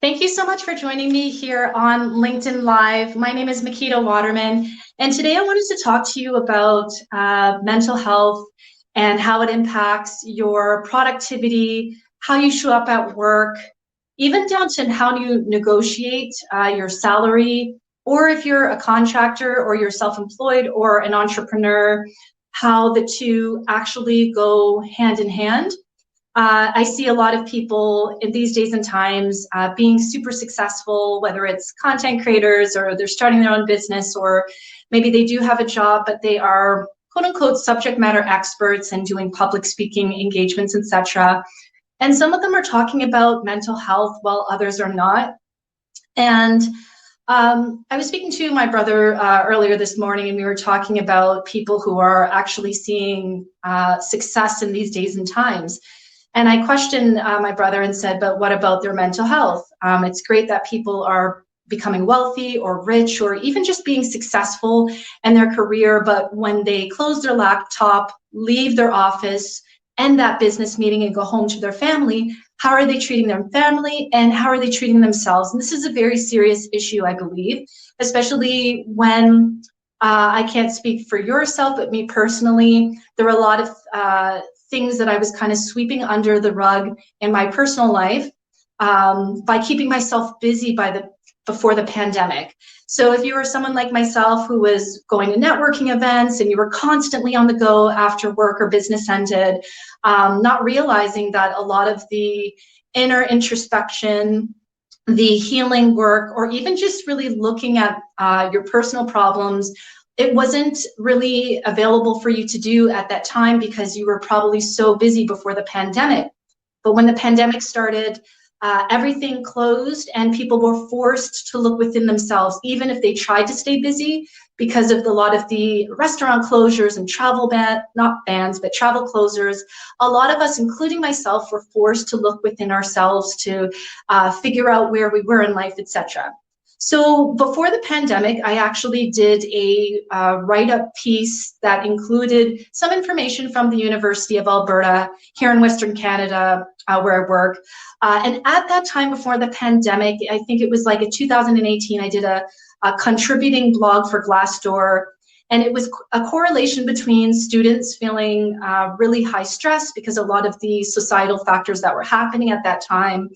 Thank you so much for joining me here on LinkedIn Live. My name is Makita Waterman, and today I wanted to talk to you about mental health and how it impacts your productivity, how you show up at work, even down to how you negotiate your salary, or if you're a contractor or you're self-employed or an entrepreneur, how the two actually go hand in hand. I see a lot of people in these days and times being super successful, whether it's content creators or they're starting their own business, or maybe they do have a job, but they are quote unquote subject matter experts and doing public speaking engagements, etc. And some of them are talking about mental health while others are not. And I was speaking to my brother earlier this morning, and we were talking about people who are actually seeing success in these days and times. And I questioned my brother and said, but what about their mental health? It's great that people are becoming wealthy or rich or even just being successful in their career, but when they close their laptop, leave their office, end that business meeting and go home to their family, how are they treating their family and how are they treating themselves? And this is a very serious issue, I believe, especially when I can't speak for yourself, but me personally, there were a lot of things that I was kind of sweeping under the rug in my personal life by keeping myself busy before the pandemic. So if you were someone like myself who was going to networking events and you were constantly on the go after work or business ended, not realizing that a lot of the inner introspection, the healing work, or even just really looking at your personal problems, it wasn't really available for you to do at that time because you were probably so busy before the pandemic. But when the pandemic started, everything closed and people were forced to look within themselves, even if they tried to stay busy, because of a lot of the restaurant closures and travel not bans, but travel closures. A lot of us, including myself, were forced to look within ourselves to figure out where we were in life, etc. So before the pandemic, I actually did a write-up piece that included some information from the University of Alberta here in Western Canada, where I work. And at that time before the pandemic, I think it was like in 2018, I did a contributing blog for Glassdoor. And it was a correlation between students feeling really high stress because a lot of the societal factors that were happening at that time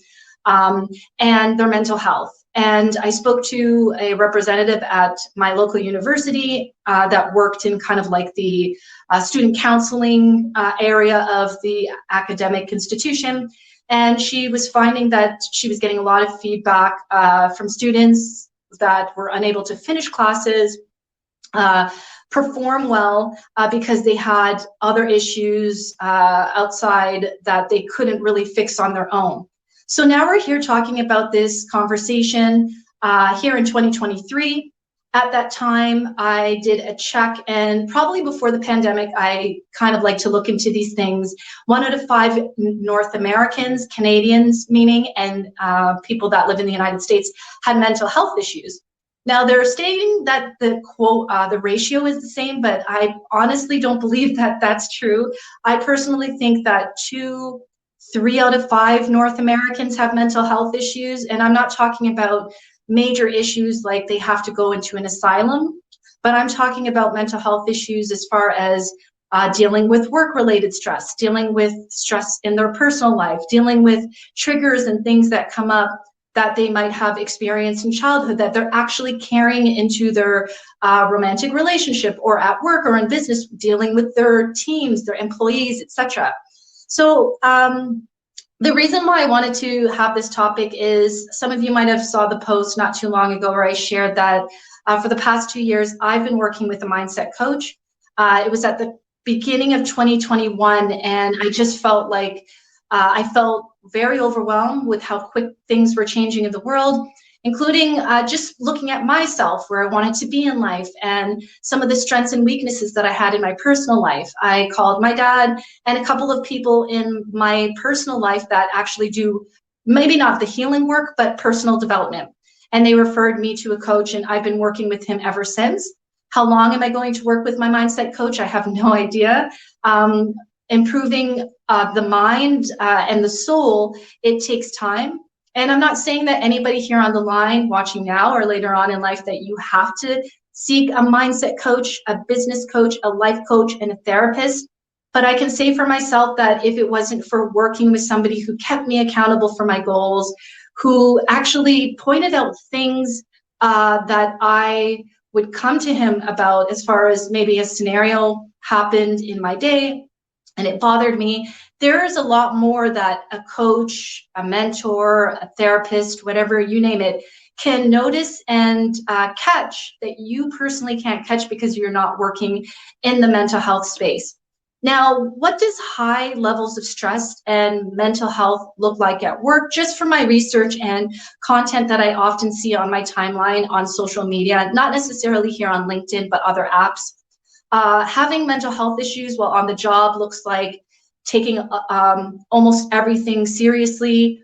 and their mental health. And I spoke to a representative at my local university that worked in kind of like the student counseling area of the academic institution. And she was finding that she was getting a lot of feedback from students that were unable to finish classes, perform well because they had other issues outside that they couldn't really fix on their own. So now we're here talking about this conversation here in 2023. At that time, I did a check, and probably before the pandemic, I kind of like to look into these things. 1 out of 5 North Americans, Canadians meaning, and people that live in the United States had mental health issues. Now they're stating that the quote, the ratio is the same, but I honestly don't believe that that's true. I personally think that 3 out of 5 North Americans have mental health issues, and I'm not talking about major issues like they have to go into an asylum, but I'm talking about mental health issues as far as dealing with work-related stress, dealing with stress in their personal life, dealing with triggers and things that come up that they might have experienced in childhood that they're actually carrying into their romantic relationship or at work or in business, dealing with their teams, their employees, etc. So the reason why I wanted to have this topic is some of you might have saw the post not too long ago where I shared that for the past 2 years, I've been working with a mindset coach. It was at the beginning of 2021, and I just felt like I felt very overwhelmed with how quick things were changing in the world, including just looking at myself, where I wanted to be in life, and some of the strengths and weaknesses that I had in my personal life. I called my dad and a couple of people in my personal life that actually do maybe not the healing work, but personal development. And they referred me to a coach, and I've been working with him ever since. How long am I going to work with my mindset coach? I have no idea. Improving the mind and the soul, it takes time. And I'm not saying that anybody here on the line watching now or later on in life that you have to seek a mindset coach, a business coach, a life coach, and a therapist. But I can say for myself that if it wasn't for working with somebody who kept me accountable for my goals, who actually pointed out things that I would come to him about, as far as maybe a scenario happened in my day and it bothered me, there is a lot more that a coach, a mentor, a therapist, whatever, you name it, can notice and catch that you personally can't catch because you're not working in the mental health space. Now, what does high levels of stress and mental health look like at work? Just from my research and content that I often see on my timeline on social media, not necessarily here on LinkedIn, but other apps. Having mental health issues while on the job looks like taking almost everything seriously,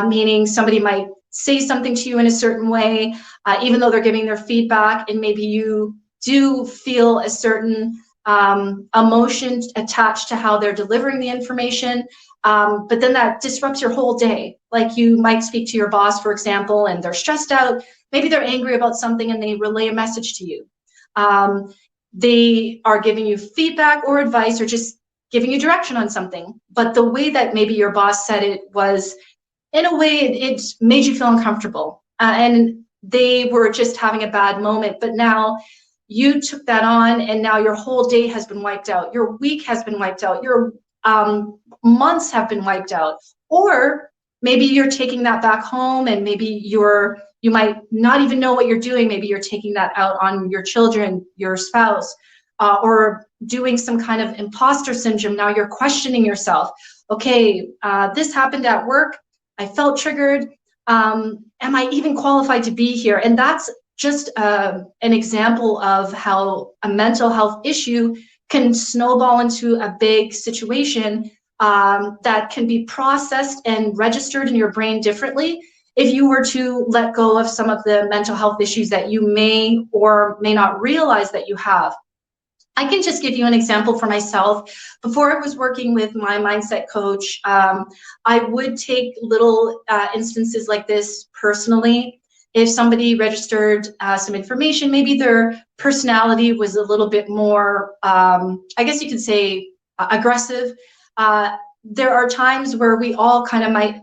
meaning somebody might say something to you in a certain way, even though they're giving their feedback, and maybe you do feel a certain emotion attached to how they're delivering the information, but then that disrupts your whole day. Like, you might speak to your boss, for example, and they're stressed out, maybe they're angry about something, and they relay a message to you. They are giving you feedback or advice or just giving you direction on something, but the way that maybe your boss said it was, in a way, it made you feel uncomfortable, and they were just having a bad moment, but now you took that on, and now your whole day has been wiped out, your week has been wiped out, your months have been wiped out. Or maybe you're taking that back home, and maybe you might not even know what you're doing. Maybe you're taking that out on your children, your spouse, or doing some kind of imposter syndrome. Now you're questioning yourself. Okay, this happened at work, I felt triggered. Am I even qualified to be here? And that's just an example of how a mental health issue can snowball into a big situation that can be processed and registered in your brain differently if you were to let go of some of the mental health issues that you may or may not realize that you have. I can just give you an example for myself. Before I was working with my mindset coach, I would take little instances like this personally. If somebody registered some information, maybe their personality was a little bit more, I guess you could say, aggressive. There are times where we all kind of might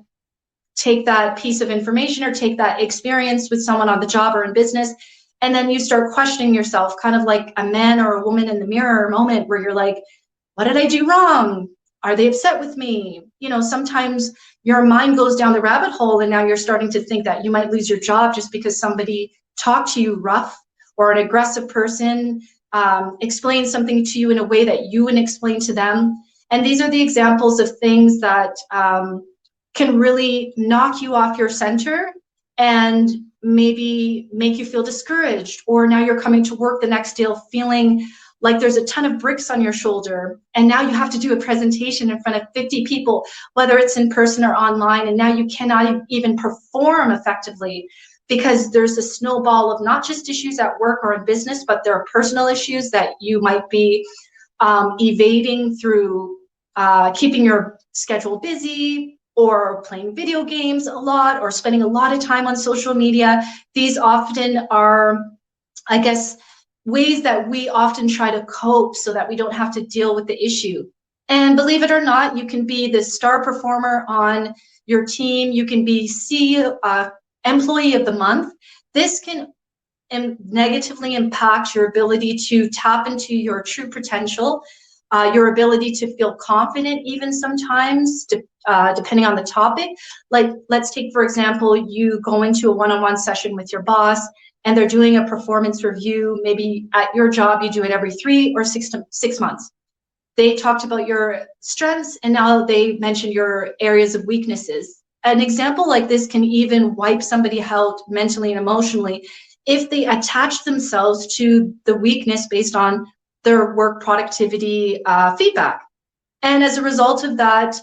take that piece of information or take that experience with someone on the job or in business, and then you start questioning yourself, kind of like a man or a woman in the mirror moment, where you're like, what did I do wrong? Are they upset with me? You know, sometimes your mind goes down the rabbit hole, and now you're starting to think that you might lose your job just because somebody talked to you rough, or an aggressive person explained something to you in a way that you wouldn't explain to them. And these are the examples of things that can really knock you off your center and maybe make you feel discouraged. Or now you're coming to work the next day feeling like there's a ton of bricks on your shoulder, and now you have to do a presentation in front of 50 people, whether it's in person or online, and now you cannot even perform effectively because there's a snowball of not just issues at work or in business, but there are personal issues that you might be evading through keeping your schedule busy, or playing video games a lot, or spending a lot of time on social media. These often are, I guess, ways that we often try to cope so that we don't have to deal with the issue. And believe it or not, you can be the star performer on your team. You can be CEO, employee of the month. This can negatively impact your ability to tap into your true potential, your ability to feel confident, even sometimes, depending on the topic. Like, let's take, for example, you go into a one-on-one session with your boss, and they're doing a performance review. Maybe at your job, you do it every 3 or 6 months. They talked about your strengths, and now they mention your areas of weaknesses. An example like this can even wipe somebody out mentally and emotionally if they attach themselves to the weakness based on their work productivity feedback. And as a result of that,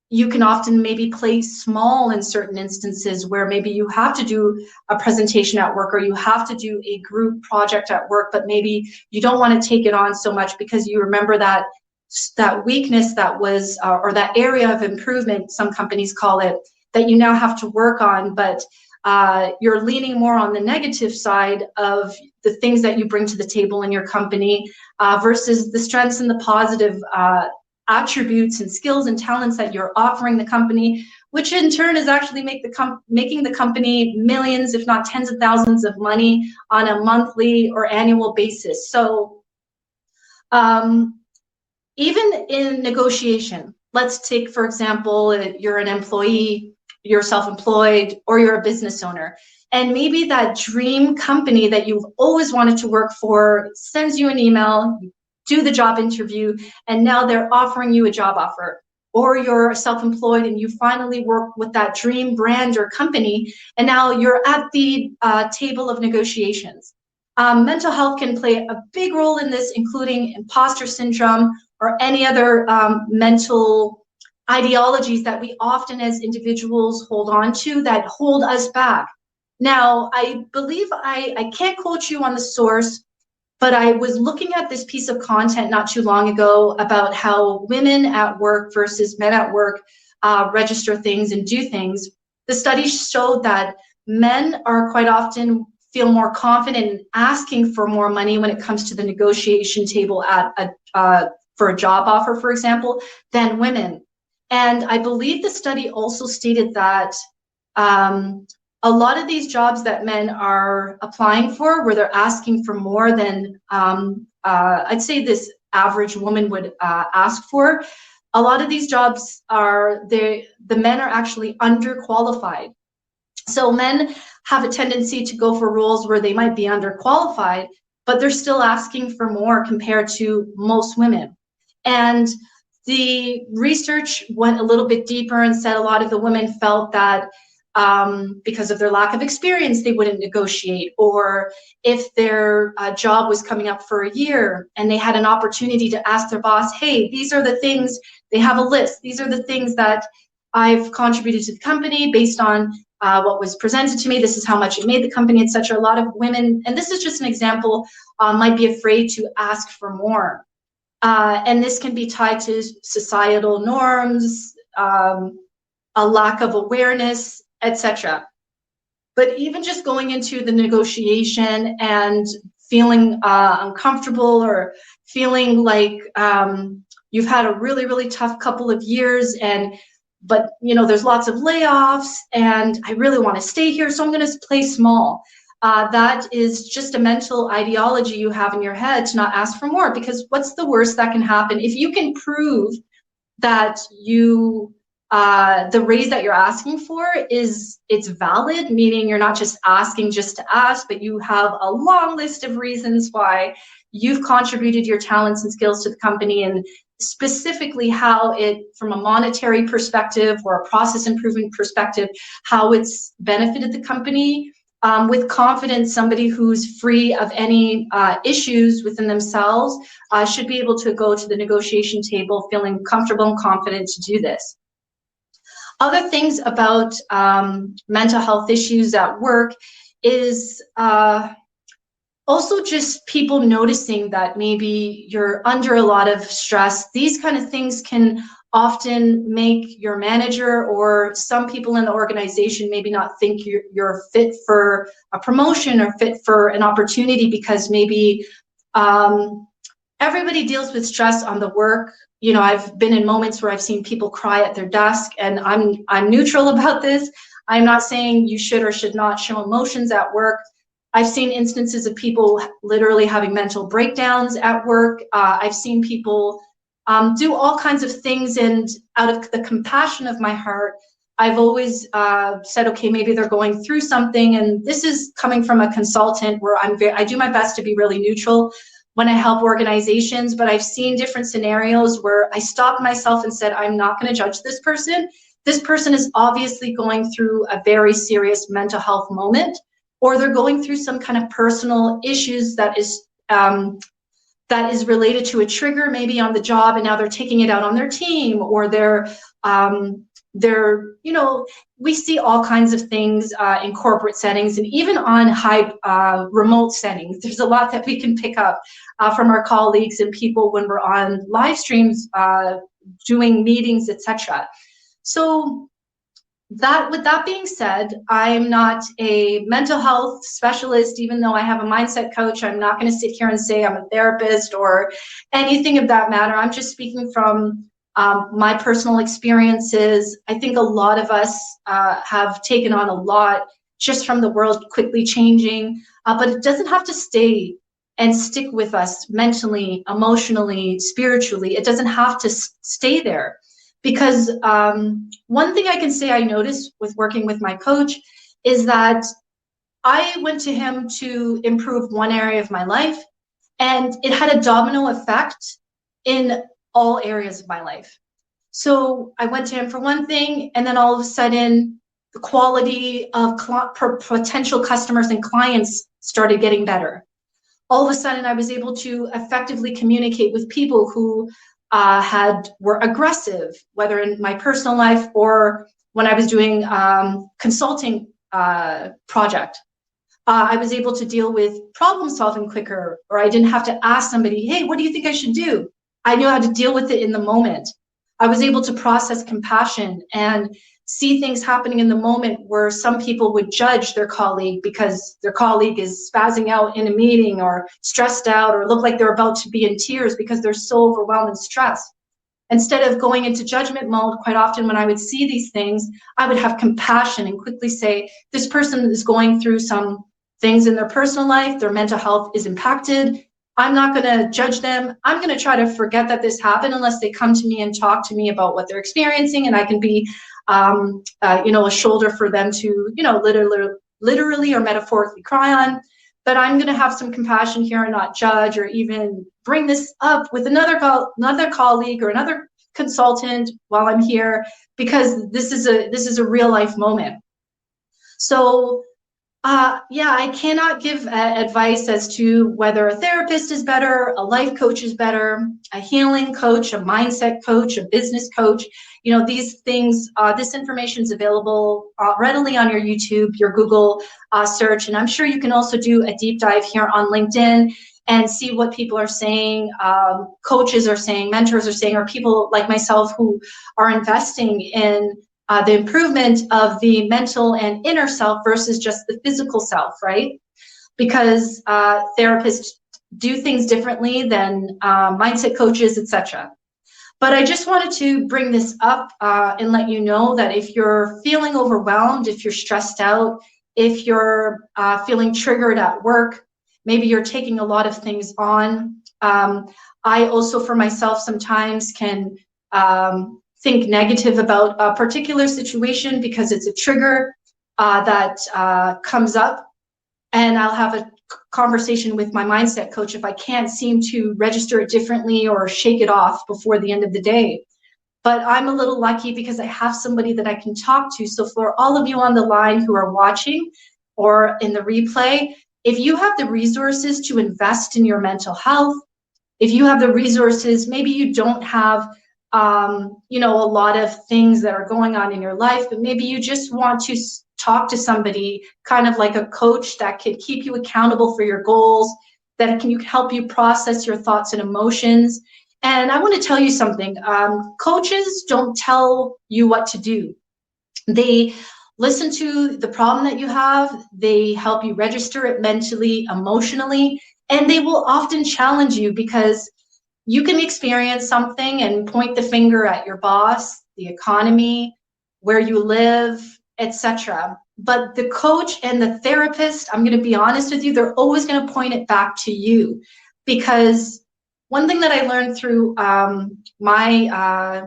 you can often maybe play small in certain instances where maybe you have to do a presentation at work, or you have to do a group project at work, but maybe you don't want to take it on so much because you remember that weakness that was, or that area of improvement, some companies call it, that you now have to work on, but you're leaning more on the negative side of the things that you bring to the table in your company versus the strengths and the positive attributes and skills and talents that you're offering the company, which in turn is actually making the company millions, if not tens of thousands of money on a monthly or annual basis. So even in negotiation, let's take, for example, you're an employee, you're self-employed, or you're a business owner, and maybe that dream company that you've always wanted to work for sends you an email, you do the job interview, and now they're offering you a job offer. Or you're self-employed and you finally work with that dream brand or company, and now you're at the table of negotiations. Mental health can play a big role in this, including imposter syndrome or any other mental ideologies that we often as individuals hold on to that hold us back. Now, I believe I can't quote you on the source, but I was looking at this piece of content not too long ago about how women at work versus men at work register things and do things. The study showed that men are quite often feel more confident in asking for more money when it comes to the negotiation table for a job offer, for example, than women. And I believe the study also stated that a lot of these jobs that men are applying for, where they're asking for more than I'd say this average woman would ask for, a lot of these jobs the men are actually underqualified. So men have a tendency to go for roles where they might be underqualified, but they're still asking for more compared to most women. And the research went a little bit deeper and said a lot of the women felt that because of their lack of experience, they wouldn't negotiate, or if their job was coming up for a year and they had an opportunity to ask their boss, hey, these are the things, they have a list, these are the things that I've contributed to the company based on what was presented to me, this is how much it made the company, etc. A lot of women, and this is just an example, might be afraid to ask for more. And this can be tied to societal norms, a lack of awareness, etc. But even just going into the negotiation and feeling uncomfortable or feeling like you've had a really, really tough couple of years, but you know, there's lots of layoffs and I really want to stay here, so I'm going to play small. That is just a mental ideology you have in your head to not ask for more, because what's the worst that can happen? If you can prove that the raise that you're asking for it's valid, meaning you're not just asking just to ask, but you have a long list of reasons why you've contributed your talents and skills to the company, and specifically how it, from a monetary perspective or a process improvement perspective, how it's benefited the company. With confidence, somebody who's free of any issues within themselves should be able to go to the negotiation table feeling comfortable and confident to do this. Other things about mental health issues at work is also just people noticing that maybe you're under a lot of stress. These kind of things can often make your manager or some people in the organization maybe not think you're fit for a promotion or fit for an opportunity, because maybe everybody deals with stress on the work. You know, I've been in moments where I've seen people cry at their desk, and I'm neutral about this. I'm not saying you should or should not show emotions at work. I've seen instances of people literally having mental breakdowns at work. I've seen people do all kinds of things, and out of the compassion of my heart, I've always said, okay, maybe they're going through something, and this is coming from a consultant where I do my best to be really neutral when I help organizations, but I've seen different scenarios where I stopped myself and said, I'm not going to judge this person. This person is obviously going through a very serious mental health moment, or they're going through some kind of personal issues that is related to a trigger maybe on the job, and now they're taking it out on their team, or they're you know, we see all kinds of things in corporate settings, and even on high remote settings. There's a lot that we can pick up from our colleagues and people when we're on live streams, doing meetings, etc. So With that being said, I'm not a mental health specialist, even though I have a mindset coach. I'm not going to sit here and say I'm a therapist or anything of that matter. I'm just speaking from my personal experiences. I think a lot of us have taken on a lot just from the world quickly changing, but it doesn't have to stay and stick with us mentally, emotionally, spiritually. It doesn't have to stay there. Because one thing I can say I noticed with working with my coach is that I went to him to improve one area of my life, and it had a domino effect in all areas of my life. So I went to him for one thing, and then all of a sudden, the quality of potential customers and clients started getting better. All of a sudden, I was able to effectively communicate with people who were aggressive, whether in my personal life or when I was doing consulting project. I was able to deal with problem solving quicker, or I didn't have to ask somebody, hey, what do you think I should do? I knew how to deal with it in the moment. I was able to process compassion and see things happening in the moment where some people would judge their colleague because their colleague is spazzing out in a meeting or stressed out or look like they're about to be in tears because they're so overwhelmed and stressed. Instead of going into judgment mode, quite often when I would see these things, I would have compassion and quickly say, this person is going through some things in their personal life, their mental health is impacted. I'm not going to judge them. I'm going to try to forget that this happened unless they come to me and talk to me about what they're experiencing, and I can be a shoulder for them to, literally or metaphorically cry on. But I'm going to have some compassion here and not judge or even bring this up with another colleague or another consultant while I'm here, because this is a real life moment. So I cannot give advice as to whether a therapist is better, a life coach is better, a healing coach, a mindset coach, a business coach. These things, this information is available readily on your YouTube, your Google search, and I'm sure you can also do a deep dive here on LinkedIn and see what people are saying, coaches are saying, mentors are saying, or people like myself who are investing in the improvement of the mental and inner self versus just the physical self, right? Because therapists do things differently than mindset coaches, etc. But I just wanted to bring this up and let you know that if you're feeling overwhelmed, if you're stressed out, if you're feeling triggered at work, maybe you're taking a lot of things on. I also, for myself, sometimes can think negative about a particular situation because it's a trigger that comes up, and I'll have a conversation with my mindset coach if I can't seem to register it differently or shake it off before the end of the day. But I'm a little lucky because I have somebody that I can talk to. So for all of you on the line who are watching or in the replay, if you have the resources to invest in your mental health, if you have the resources, maybe you don't have a lot of things that are going on in your life, but maybe you just want to talk to somebody, kind of like a coach that can keep you accountable for your goals, that can help you process your thoughts and emotions. And I want to tell you something. Coaches don't tell you what to do. They listen to the problem that you have. They help you register it mentally, emotionally, and they will often challenge you because you can experience something and point the finger at your boss, the economy, where you live, etc. But the coach and the therapist, I'm going to be honest with you, they're always going to point it back to you. Because one thing that I learned through my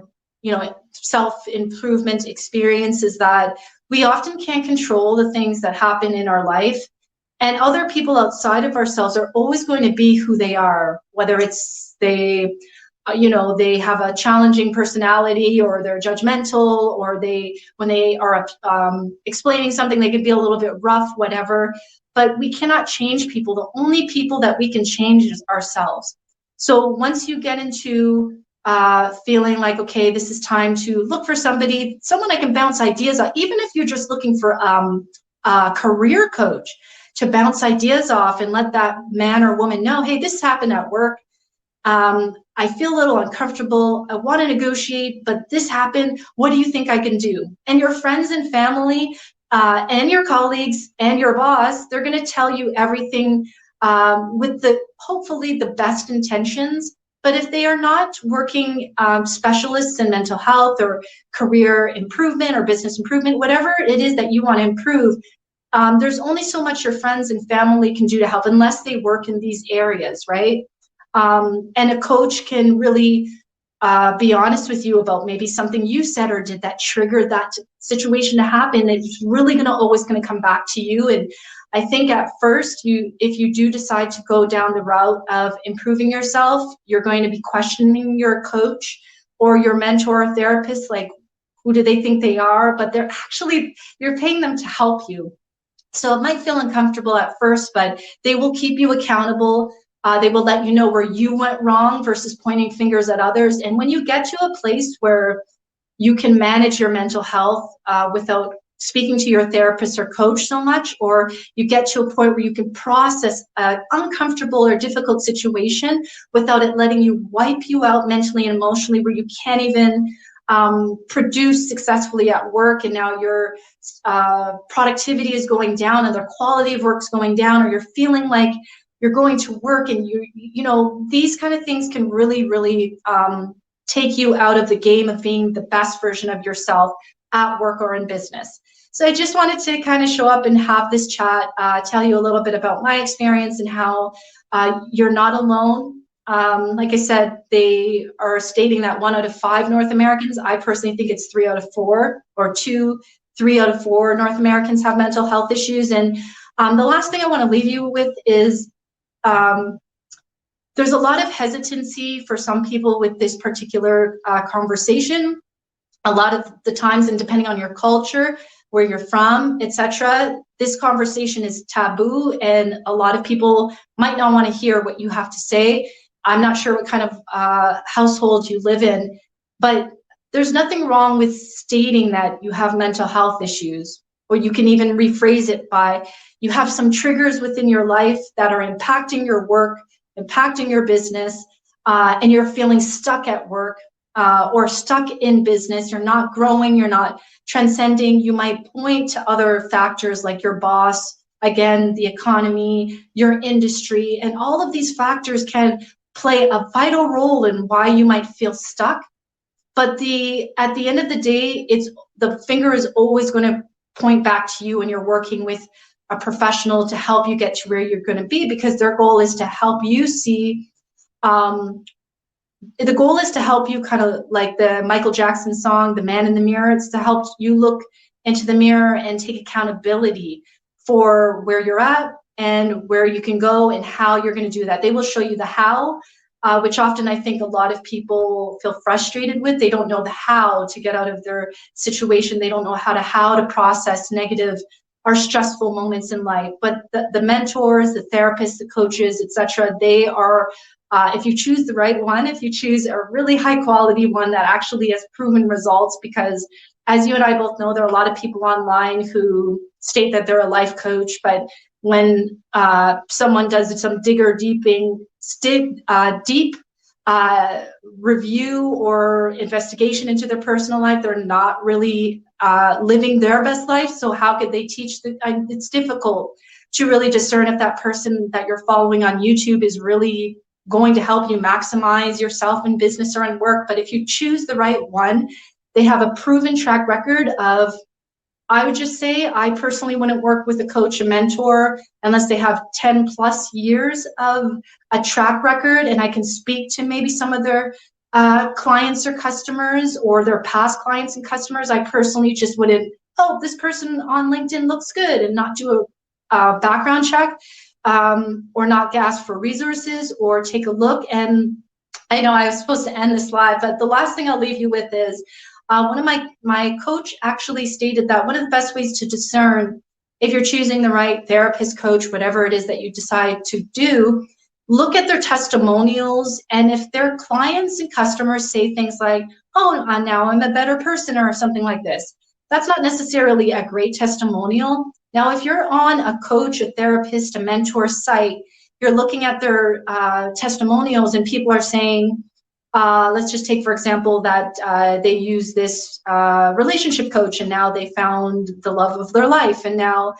self-improvement experience is that we often can't control the things that happen in our life. And other people outside of ourselves are always going to be who they are, whether it's they have a challenging personality, or they're judgmental, or when they are explaining something, they could be a little bit rough, whatever. But we cannot change people. The only people that we can change is ourselves. So once you get into feeling like, okay, this is time to look for someone I can bounce ideas off, even if you're just looking for a career coach to bounce ideas off and let that man or woman know, hey, this happened at work. I feel a little uncomfortable. I want to negotiate, but this happened. What do you think I can do? And your friends and family and your colleagues and your boss, they're going to tell you everything with hopefully the best intentions. But if they are not working specialists in mental health or career improvement or business improvement, whatever it is that you want to improve, there's only so much your friends and family can do to help unless they work in these areas, right? And a coach can really be honest with you about maybe something you said or did that triggered that situation to happen. It's really always going to come back to you. And I think at first, if you do decide to go down the route of improving yourself, you're going to be questioning your coach or your mentor or therapist, like, who do they think they are? But you're paying them to help you. So it might feel uncomfortable at first, but they will keep you accountable. They will let you know where you went wrong versus pointing fingers at others. And when you get to a place where you can manage your mental health without speaking to your therapist or coach so much, or you get to a point where you can process an uncomfortable or difficult situation without it letting you wipe you out mentally and emotionally, where you can't even produce successfully at work, and now your productivity is going down and the quality of work is going down, or you're feeling like you're going to work and these kind of things can really take you out of the game of being the best version of yourself at work or in business. So I just wanted to kind of show up and have this chat, tell you a little bit about my experience and how you're not alone. Like I said, they are stating that 1 out of 5 North Americans, I personally think it's 3 out of 4, or 3 out of 4 North Americans have mental health issues. And the last thing I want to leave you with is there's a lot of hesitancy for some people with this particular conversation. A lot of the times, and depending on your culture, where you're from, etc., this conversation is taboo, and a lot of people might not want to hear what you have to say. I'm not sure what kind of household you live in, but there's nothing wrong with stating that you have mental health issues, or you can even rephrase it by, you have some triggers within your life that are impacting your work, impacting your business, and you're feeling stuck at work or stuck in business. You're not growing, you're not transcending. You might point to other factors like your boss, again, the economy, your industry, and all of these factors can play a vital role in why you might feel stuck. But at the end of the day, the finger is always going to point back to you when you're working with a professional to help you get to where you're going to be, because their goal is to help you see, the goal is to help you, kind of like the Michael Jackson song, The Man in the Mirror. It's to help you look into the mirror and take accountability for where you're at and where you can go and how you're going to do that. They will show you the how, which often I think a lot of people feel frustrated with. They don't know the how to get out of their situation. They don't know how to process negative or stressful moments in life. But the mentors, the therapists, the coaches, etc., they are, if you choose the right one, if you choose a really high quality one that actually has proven results, because as you and I both know, there are a lot of people online who state that they're a life coach, but when someone does some deep review or investigation into their personal life, they're not really living their best life. So how could they teach? It's difficult to really discern if that person that you're following on YouTube is really going to help you maximize yourself in business or in work. But if you choose the right one, they have a proven track record of, I would just say, I personally wouldn't work with a coach, a mentor, unless they have 10 plus years of a track record, and I can speak to maybe some of their clients or customers, or their past clients and customers. I personally just wouldn't, oh, this person on LinkedIn looks good, and not do a background check, or not ask for resources or take a look. And I know I was supposed to end this live, but the last thing I'll leave you with is, one of my coach actually stated that one of the best ways to discern if you're choosing the right therapist, coach, whatever it is that you decide to do, look at their testimonials. And if their clients and customers say things like, oh, now I'm a better person, or something like this, that's not necessarily a great testimonial. Now, if you're on a coach, a therapist, a mentor site, you're looking at their testimonials, and people are saying, let's just take, for example, that they use this relationship coach, and now they found the love of their life, and now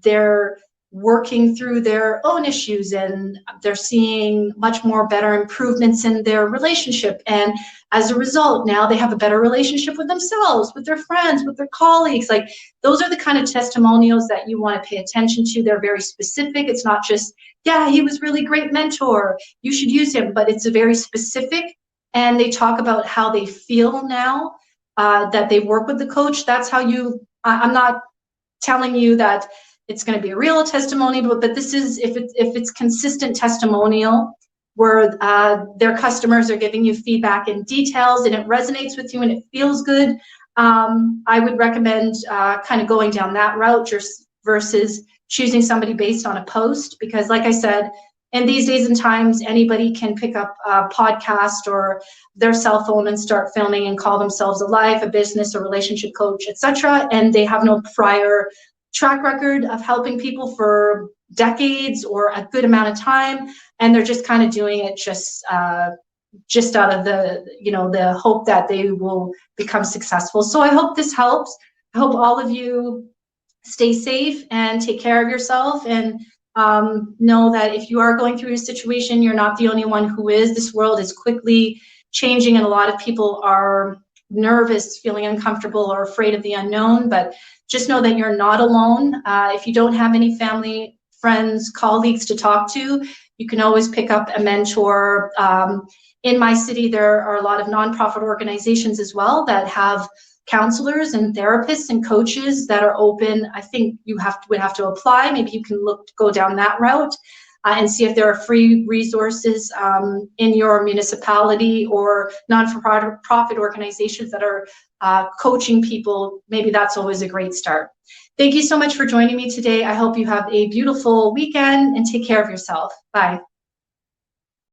they're working through their own issues, and they're seeing much more better improvements in their relationship. And as a result, now they have a better relationship with themselves, with their friends, with their colleagues. Like, those are the kind of testimonials that you want to pay attention to. They're very specific. It's not just, yeah, he was really great mentor, you should use him, but it's a very specific, and they talk about how they feel now that they work with the coach. That's how you, I'm not telling you that it's going to be a real testimony, but this is, if it's consistent testimonial where their customers are giving you feedback and details, and it resonates with you and it feels good, I would recommend kind of going down that route just versus choosing somebody based on a post. Because like I said, in these days and times, anybody can pick up a podcast or their cell phone and start filming and call themselves a life, a business, a relationship coach, etc. And they have no prior track record of helping people for decades or a good amount of time, and they're just kind of doing it just out of the, you know, the hope that they will become successful. So I hope this helps. I hope all of you stay safe and take care of yourself, and know that if you are going through a situation, you're not the only one who is. This world is quickly changing, and a lot of people are nervous, feeling uncomfortable, or afraid of the unknown, but just know that you're not alone. If you don't have any family, friends, colleagues to talk to, you can always pick up a mentor. In my city, there are a lot of nonprofit organizations as well that have counselors and therapists and coaches that are open. I think you would have to apply. Maybe you can go down that route and see if there are free resources in your municipality or non-for-profit organizations that are coaching people. Maybe that's always a great start. Thank you so much for joining me today. I hope you have a beautiful weekend and take care of yourself. Bye.